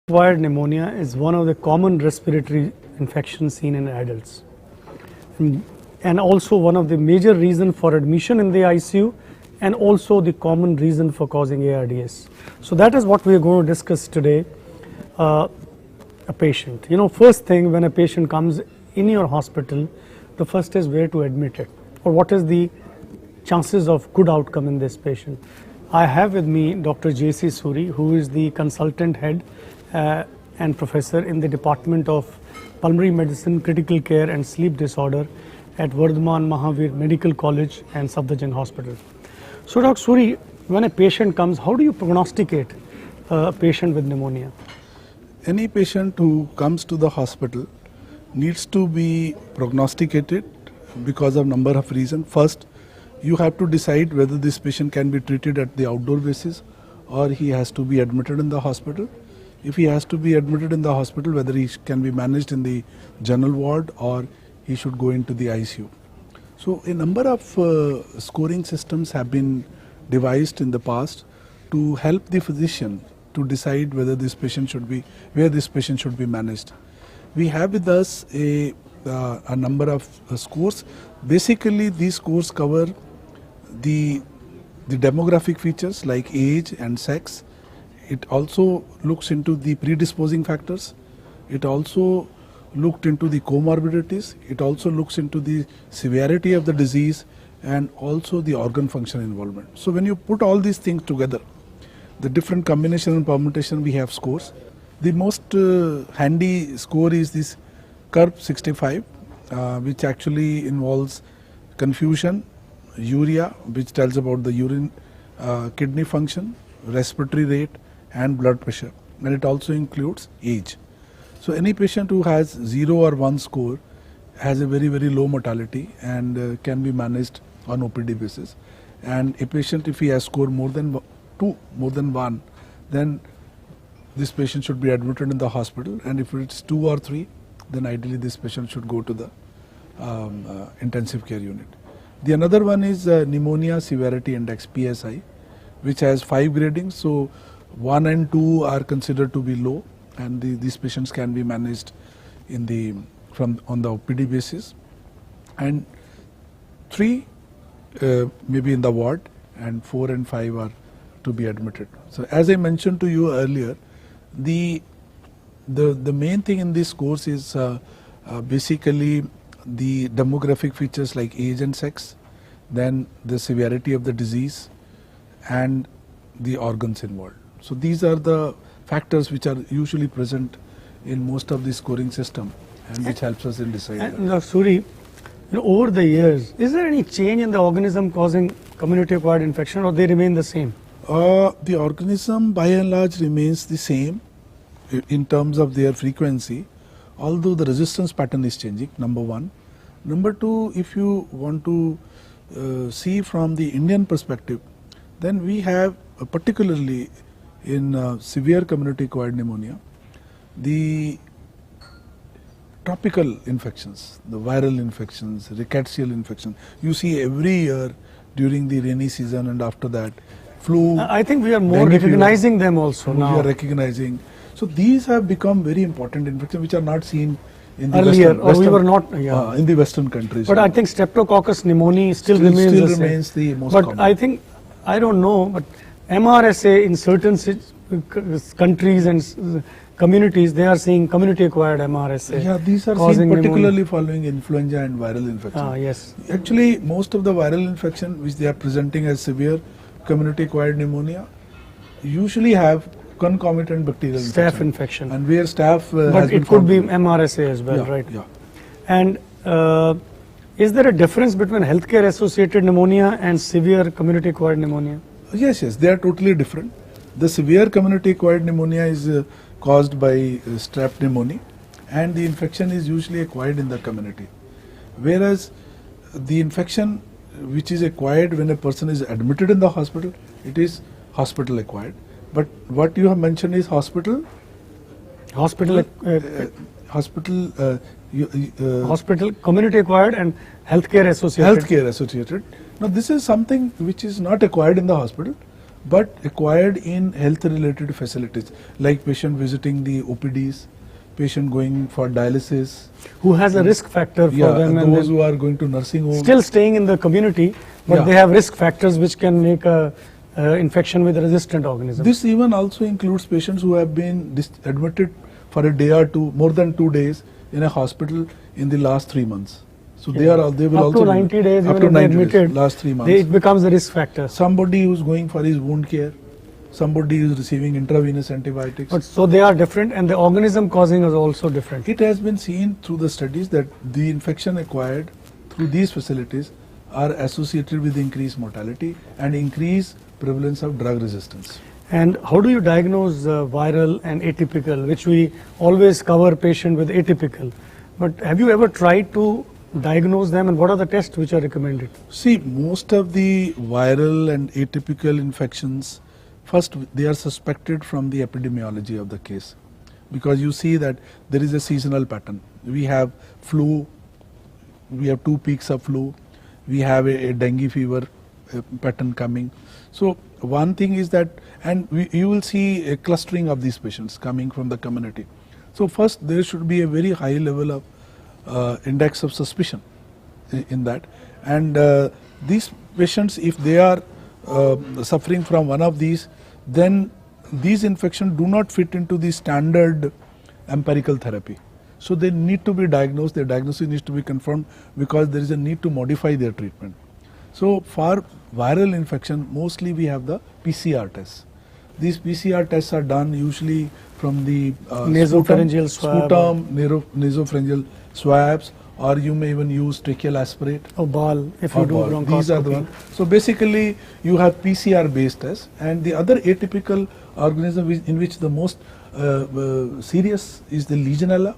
Acquired pneumonia is one of the common respiratory infections seen in adults, and also one of the major reasons for admission in the ICU, and also the common reason for causing ARDS. So that is what we are going to discuss today. A patient, first thing when a patient comes in your hospital, the first is where to admit it, or what is the chances of good outcome in this patient. I have with me Dr. J.C. Suri, who is the consultant head and professor in the Department of Pulmonary Medicine, Critical Care and Sleep Disorder at Vardhaman Mahavir Medical College and Safdarjung Hospital. So Dr. Suri, when a patient comes, how do you prognosticate a patient with pneumonia? Any patient who comes to the hospital needs to be prognosticated because of number of reasons. First, you have to decide whether this patient can be treated at the outdoor basis or he has to be admitted in the hospital. If he has to be admitted in the hospital, whether he can be managed in the general ward or he should go into the ICU. So a number of scoring systems have been devised in the past to help the physician to decide whether this patient should be, where this patient should be managed. We have with us a number of scores. Basically, these scores cover the demographic features like age and sex. It also looks into the predisposing factors. It also looked into the comorbidities. It also looks into the severity of the disease and also the organ function involvement. So when you put all these things together, the different combination and permutation, we have scores. The most handy score is this CURB 65, which actually involves confusion, urea, which tells about the urine, kidney function, respiratory rate, and blood pressure, and it also includes age. So any patient who has 0 or 1 score has a very low mortality and can be managed on OPD basis. And a patient, if he has score more than 2, more than 1, then this patient should be admitted in the hospital, and if it's 2 or 3, then ideally this patient should go to the intensive care unit. The another one is pneumonia severity index, PSI, which has 5 gradings. So 1 and 2 are considered to be low, and these patients can be managed on the OPD basis, and 3 maybe in the ward, and 4 and 5 are to be admitted. So as I mentioned to you earlier, the main thing in this course is basically the demographic features like age and sex, then the severity of the disease, and the organs involved. So these are the factors which are usually present in most of the scoring system, and which helps us in deciding. And Suri, over the years, is there any change in the organism causing community-acquired infection, or they remain the same? The organism by and large remains the same in terms of their frequency, although the resistance pattern is changing, number one. Number two, if you want to see from the Indian perspective, then we have particularly in severe community-acquired pneumonia, the tropical infections, the viral infections, rickettsial infection, you see every year during the rainy season, and after that, flu. I think we are more recognizing them also now. We are recognizing. So these have become very important infections which are not seen in the earlier, Western, we were not in the Western countries. But I think Streptococcus pneumoniae still remains the most but common. I think, I don't know, but MRSA in certain countries and communities, they are seeing community-acquired MRSA. Yeah, these are seen particularly following influenza and viral infection. Yes. Actually, most of the viral infection which they are presenting as severe community-acquired pneumonia usually have concomitant bacterial infection. And where staph but it could be MRSA as well, yeah, right? Yeah. And is there a difference between healthcare-associated pneumonia and severe community-acquired pneumonia? Yes, they are totally different. The severe community-acquired pneumonia is caused by strep pneumonia, and the infection is usually acquired in the community. Whereas the infection which is acquired when a person is admitted in the hospital, it is hospital acquired. But what you have mentioned is hospital community acquired and healthcare associated. Now this is something which is not acquired in the hospital, but acquired in health-related facilities, like patient visiting the OPDs, patient going for dialysis, Who has a risk factor for them, and those then who are going to nursing homes. still staying in the community, but Yeah. they have risk factors which can make a infection with resistant organisms. This even also includes patients who have been admitted for a day or two, more than 2 days in a hospital in the last 3 months. So they will up also to be- 90 days, up even to if they're 90 days, admitted, last 3 months. it becomes a risk factor. Somebody who's going for his wound care, somebody who's receiving intravenous antibiotics. But so they are different, and the organism causing is also different. It has been seen through the studies that the infection acquired through these facilities are associated with increased mortality and increased prevalence of drug resistance. And how do you diagnose viral and atypical, which we always cover patient with atypical? But have you ever tried to diagnose them, and what are the tests which are recommended? See, most of the viral and atypical infections, first they are suspected from the epidemiology of the case, because you see that there is a seasonal pattern. We have flu, we have 2 peaks of flu, we have a dengue fever pattern coming. So one thing is that, and you will see a clustering of these patients coming from the community. So first there should be a very high level of index of suspicion in that, and these patients, if they are suffering from one of these, then these infections do not fit into the standard empirical therapy. So they need to be diagnosed, their diagnosis needs to be confirmed, because there is a need to modify their treatment. So for viral infection, mostly we have the PCR tests. These PCR tests are done usually from the Nasopharyngeal swab. nasopharyngeal swabs, or you may even use tracheal aspirate. Or BAL, if you or do BAL. bronchoscopy. These are the ones. So basically you have PCR based tests, and the other atypical organism in which the most serious is the Legionella,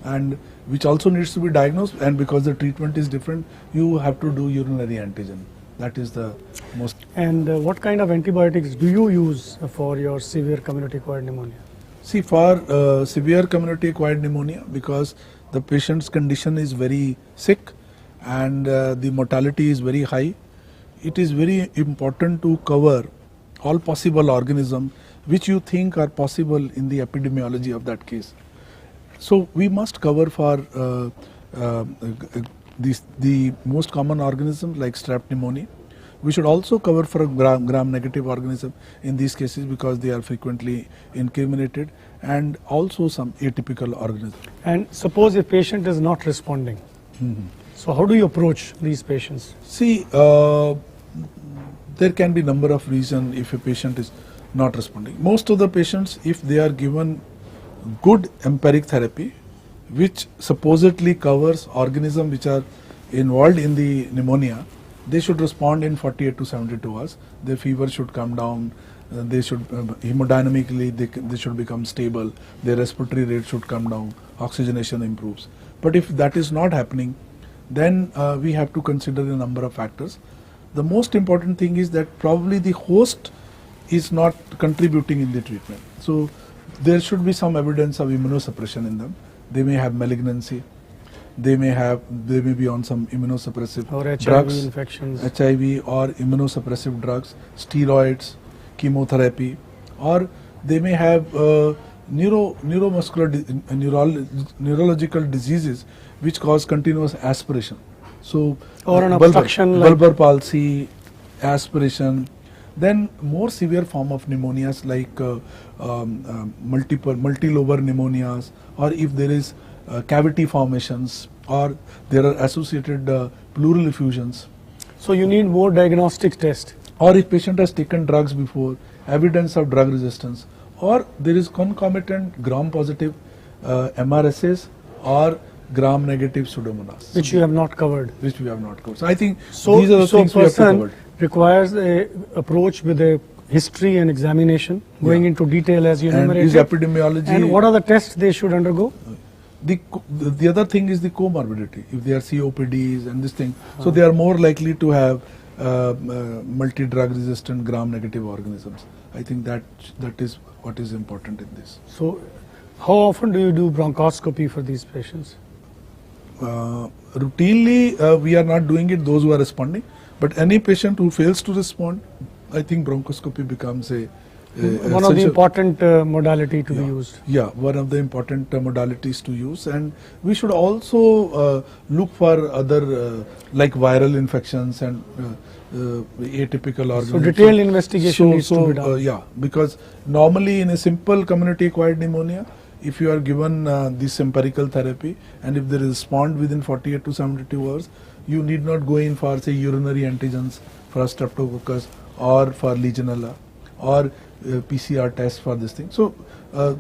and which also needs to be diagnosed, and because the treatment is different, you have to do urinary antigen. That is the most. And what kind of antibiotics do you use for your severe community acquired pneumonia? See, for severe community acquired pneumonia, because the patient's condition is very sick and the mortality is very high, it is very important to cover all possible organisms which you think are possible in the epidemiology of that case. So we must cover for the most common organisms like strep pneumoniae. We should also cover for a gram-negative organism in these cases, because they are frequently incriminated, and also some atypical organisms. And suppose a patient is not responding. So how do you approach these patients? See, there can be number of reasons if a patient is not responding. Most of the patients, if they are given good empiric therapy, which supposedly covers organisms which are involved in the pneumonia, they should respond in 48 to 72 hours. Their fever should come down, they should hemodynamically they should become stable, their respiratory rate should come down, oxygenation improves. But if that is not happening, then we have to consider a number of factors. The most important thing is that probably the host is not contributing in the treatment. So there should be some evidence of immunosuppression in them. They may have malignancy, they may be on some immunosuppressive Or HIV drugs, infections. HIV or immunosuppressive drugs, steroids, chemotherapy, or they may have neurological diseases which cause continuous aspiration. So Or an obstruction like bulbar palsy, aspiration. Then more severe form of pneumonias like multilobar pneumonias, or if there is cavity formations, or there are associated pleural effusions. So you need more diagnostic test. Or if patient has taken drugs before, evidence of drug resistance, or there is concomitant gram-positive MRSAs or gram-negative pseudomonas, Which you have not covered. which we have not covered. So I think So, these are the things we have to person cover. requires a approach with a history and examination, going Yeah. into detail as you And is enumerated. epidemiology. And what are the tests they should undergo? The other thing is the comorbidity. If they are COPDs and this thing, so they are more likely to have multi-drug resistant gram-negative organisms. I think that is what is important in this. So how often do you do bronchoscopy for these patients? Routinely, we are not doing it, those who are responding, but any patient who fails to respond, I think bronchoscopy becomes a one of the important modality to be used. Yeah, one of the important modalities to use, and we should also look for other like viral infections and atypical organisms. So detailed investigation needs to be done. Yeah, because normally in a simple community-acquired pneumonia, if you are given this empirical therapy and if there is respond within 48 to 72 hours, you need not go in for say urinary antigens for streptococcus or for Legionella or PCR test for this thing. So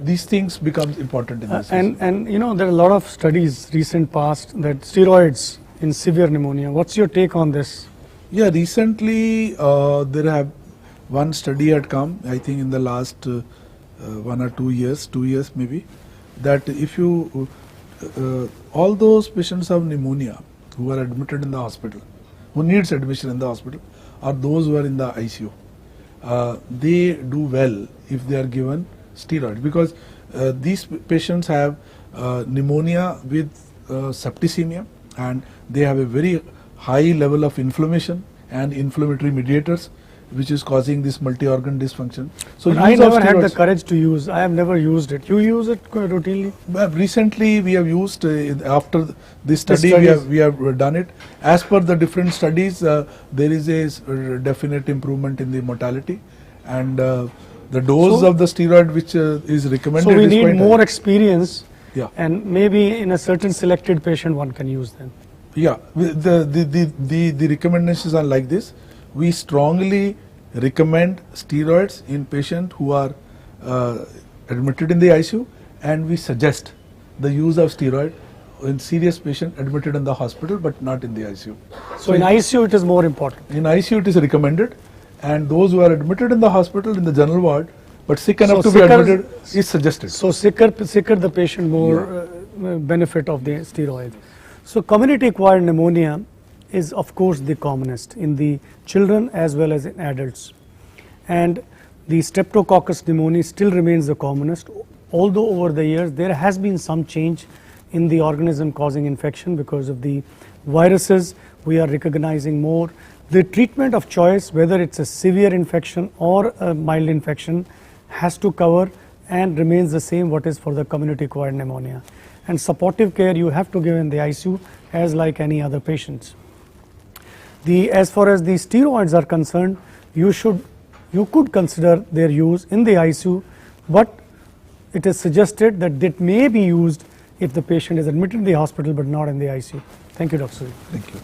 these things becomes important in this. And you know, there are a lot of studies recent past that steroids in severe pneumonia. What's your take on this? Yeah, recently there have one study had come, I think in the last 1 or 2 years, 2 years maybe, that if you all those patients of pneumonia who are admitted in the hospital, who needs admission in the hospital, or those who are in the ICU, they do well if they are given steroids, because these patients have pneumonia with septicemia, and they have a very high level of inflammation and inflammatory mediators, which is causing this multi-organ dysfunction. So But I never had the courage to use. I have never used it. You use it routinely? Recently, we have used after this study, we have done it. As per the different studies, there is a definite improvement in the mortality, and the dose of the steroid which is recommended. So we is need quite more high. experience, Yeah. and maybe in a certain selected patient one can use them. Yeah, the recommendations are like this. We strongly recommend steroids in patients who are admitted in the ICU, and we suggest the use of steroid in serious patient admitted in the hospital but not in the ICU. So in ICU it is more important. In ICU it is recommended, and those who are admitted in the hospital in the general ward but sick enough So to be sicker- admitted is suggested. So sicker the patient, more benefit of the steroid. So community acquired pneumonia is of course the commonest in the children as well as in adults, and the streptococcus pneumoniae still remains the commonest, although over the years there has been some change in the organism causing infection because of the viruses. We are recognizing more. The treatment of choice, whether it's a severe infection or a mild infection, has to cover and remains the same what is for the community acquired pneumonia. And supportive care you have to give in the ICU as like any other patients. As far as the steroids are concerned, you could consider their use in the ICU, but it is suggested that it may be used if the patient is admitted in the hospital but not in the ICU. Thank you, Dr. Suri. Thank you.